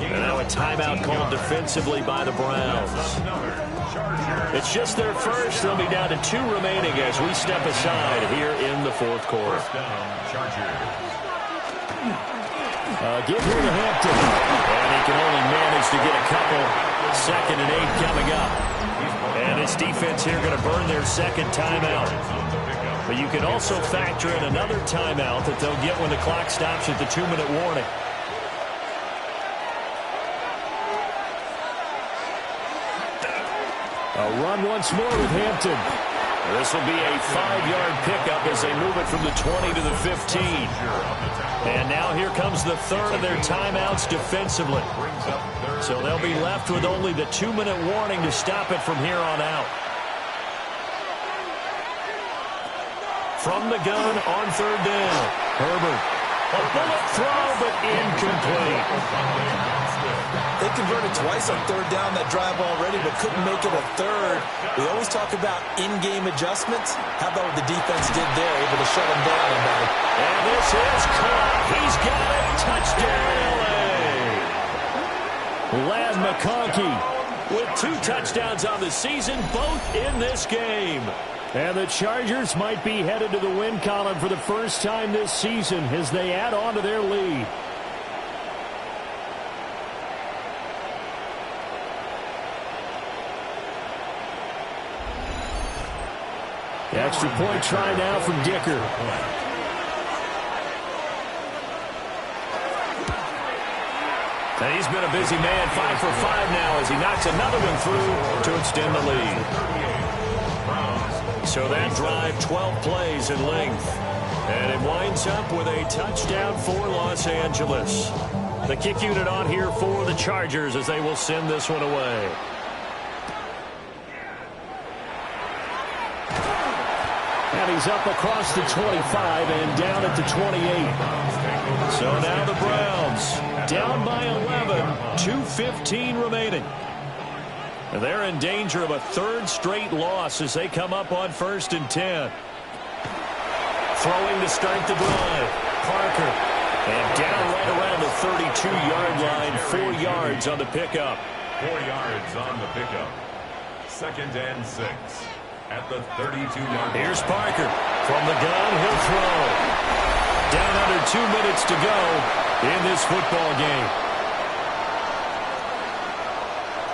And now a timeout called defensively by the Browns. It's just their first. They'll be down to 2 remaining as we step aside here in the 4th quarter. Give here to Hampton. And he can only manage to get a couple. 2nd and 8 coming up. And this defense here going to burn their second timeout. But you can also factor in another timeout that they'll get when the clock stops at the 2-minute warning. A run once more with Hampton. This will be a 5-yard pickup as they move it from the 20 to the 15. And now here comes the third of their timeouts defensively. So they'll be left with only the 2-minute warning to stop it from here on out. From the gun on 3rd down. Herbert. A bullet throw, but incomplete. They converted twice on 3rd down that drive already, but couldn't make it a third. We always talk about in-game adjustments. How about what the defense did there, able to shut them down? And this is caught. He's got it. Touchdown, L.A. Ladd McConkey with 2 touchdowns on the season, both in this game. And the Chargers might be headed to the win column for the first time this season as they add on to their lead. The extra point try now from Dicker. And he's been a busy man, 5 for 5 now as he knocks another one through to extend the lead. So that drive, 12 plays in length. And it winds up with a touchdown for Los Angeles. The kick unit on here for the Chargers as they will send this one away. And he's up across the 25 and down at the 28. So now the Browns down by 11, 2:15 remaining. And they're in danger of a 3rd straight loss as they come up on 1st and 10. Throwing to start the drive. Parker. And down right around the 32-yard line. 4 yards on the pickup. 4 yards on the pickup. 2nd and 6 at the 32-yard line. Here's Parker. From the gun, he'll throw. Down under 2 minutes to go in this football game.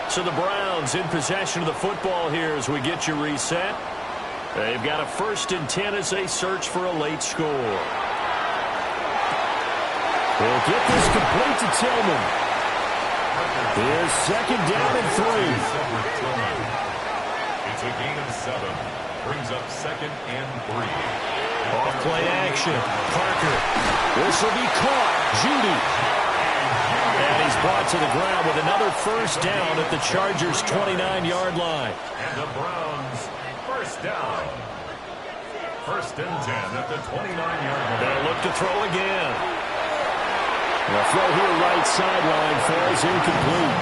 So the Browns in possession of the football here as we get you reset. They've got a 1st and 10 as they search for a late score. They'll get this complete to Tillman. Here's 2nd down and 3. It's a gain of 7. Brings up 2nd and 3. Off play action. Parker. This will be caught. Judy. And he's brought to the ground with another 1st down at the Chargers' 29-yard line. And the Browns, 1st down. 1st and 10 at the 29-yard line. They'll look to throw again. The throw here right sideline falls incomplete.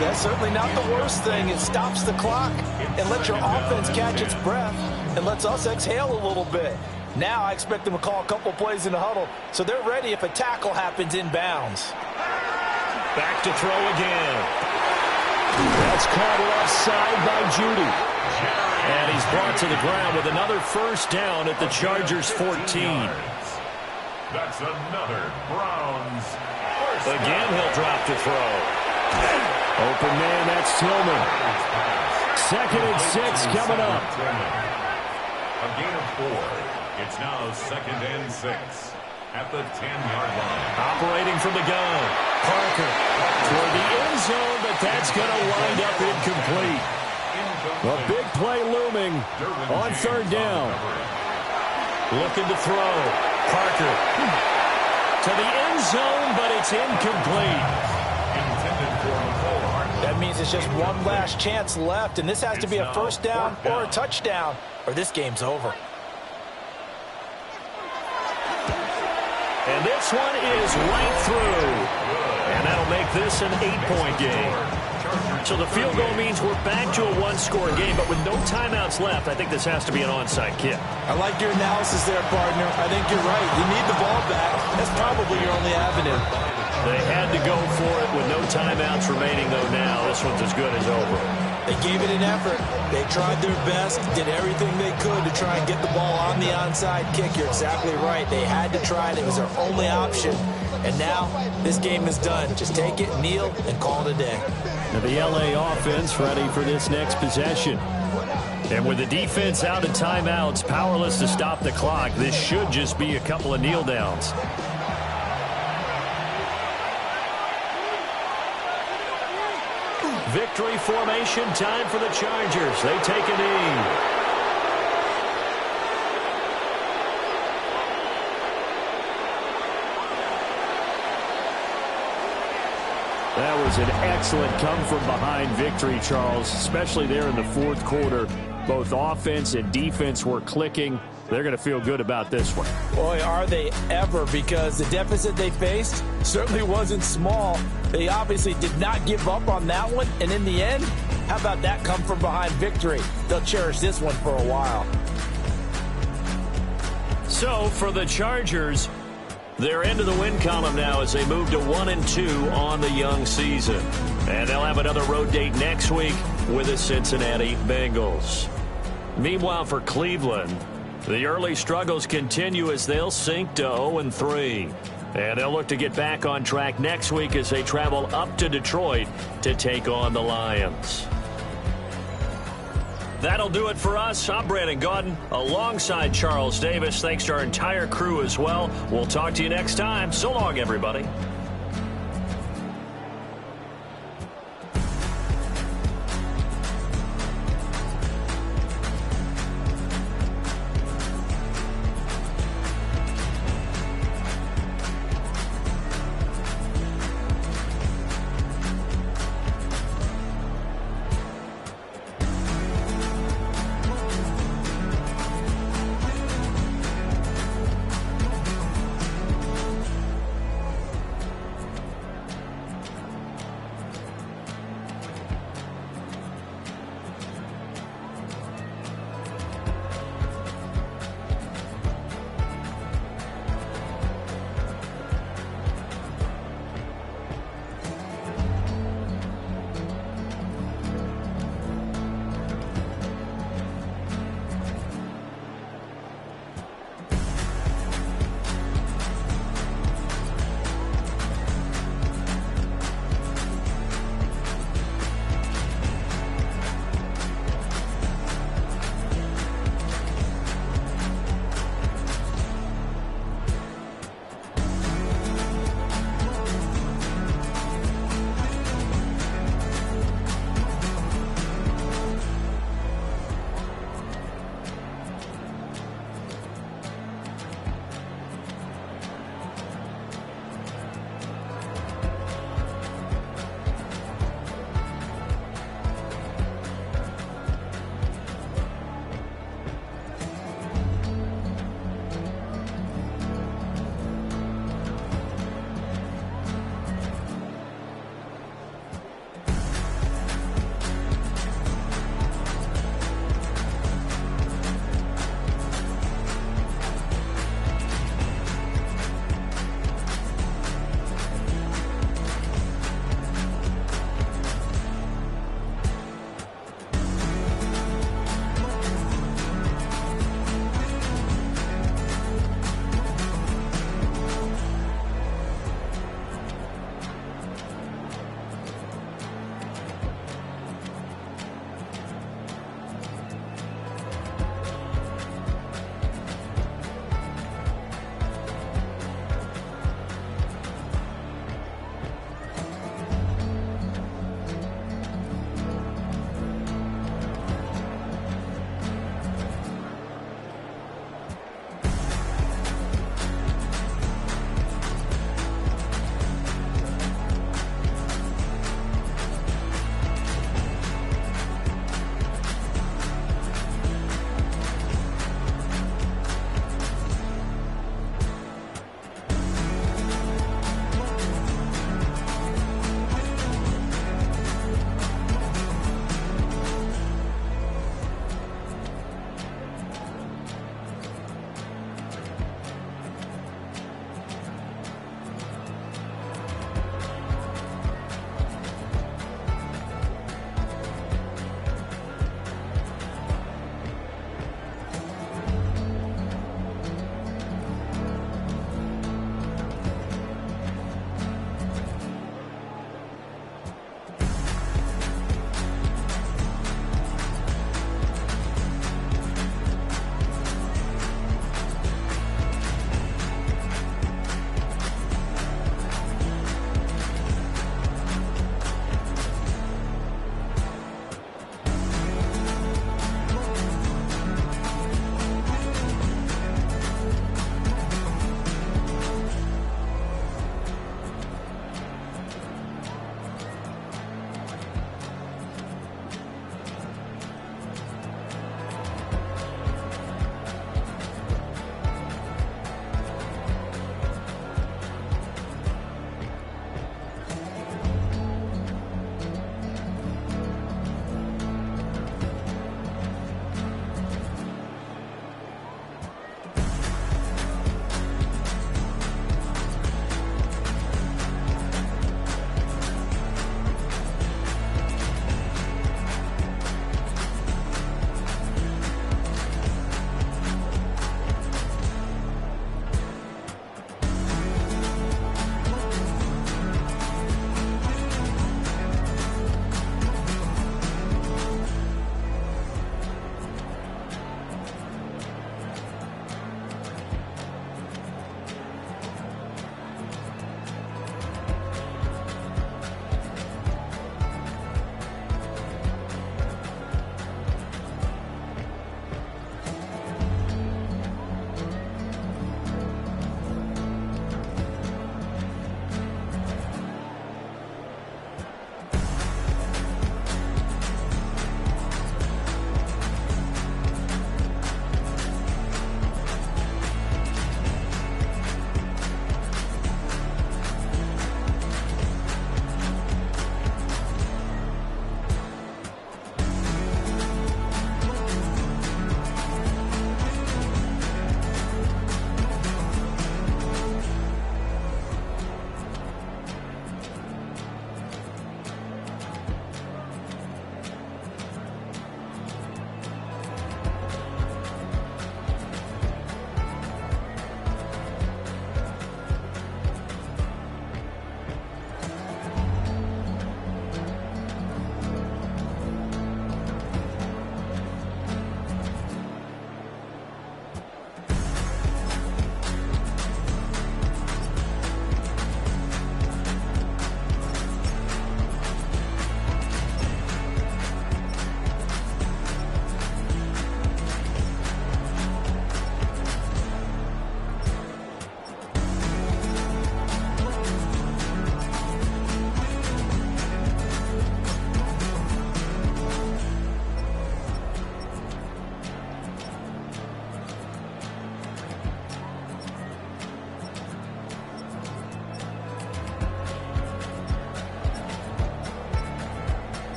That's certainly not the worst thing. It stops the clock and lets your offense catch its breath and lets us exhale a little bit. Now I expect them to call a couple plays in the huddle, so they're ready if a tackle happens inbounds. Back to throw again. That's caught left side by Judy. And he's brought to the ground with another 1st down at the Chargers' 14. That's another Browns. Again, he'll drop to throw. Open man, that's Tillman. 2nd and 6 coming up. A gain of 4. It's now 2nd and 6 at the 10-yard line. Operating from the gun. Parker toward the end zone, but that's going to wind up incomplete. A big play looming on 3rd down. Looking to throw. Parker to the end zone, but it's incomplete. Intended for McCall. That means it's just one last chance left, and this has to be a 1st down or a touchdown, or this game's over. And this one is right through. And that'll make this an 8-point game. So the field goal means we're back to a 1-score game, but with no timeouts left, I think this has to be an onside kick. I like your analysis there, partner. I think you're right. You need the ball back. That's probably your only avenue. They had to go for it with no timeouts remaining, though now this one's as good as over. They gave it an effort. They tried their best, did everything they could to try and get the ball on the onside kick. You're exactly right. They had to try it. It was their only option. And now this game is done. Just take it, kneel, and call it a day. And the LA offense ready for this next possession. And with the defense out of timeouts, powerless to stop the clock, this should just be a couple of kneel downs. Victory formation time for the Chargers. They take a knee. That was an excellent come-from-behind victory, Charles, especially there in the fourth quarter. Both offense and defense were clicking. They're going to feel good about this one. Boy, are they ever, because the deficit they faced certainly wasn't small. They obviously did not give up on that one, and in the end, how about that come-from-behind victory? They'll cherish this one for a while. So, for the Chargers, they're into the win column now as they move to 1-2 on the young season. And they'll have another road date next week with the Cincinnati Bengals. Meanwhile, for Cleveland, the early struggles continue as they'll sink to 0-3. And they'll look to get back on track next week as they travel up to Detroit to take on the Lions. That'll do it for us. I'm Brandon Gaudin alongside Charles Davis. Thanks to our entire crew as well. We'll talk to you next time. So long, everybody.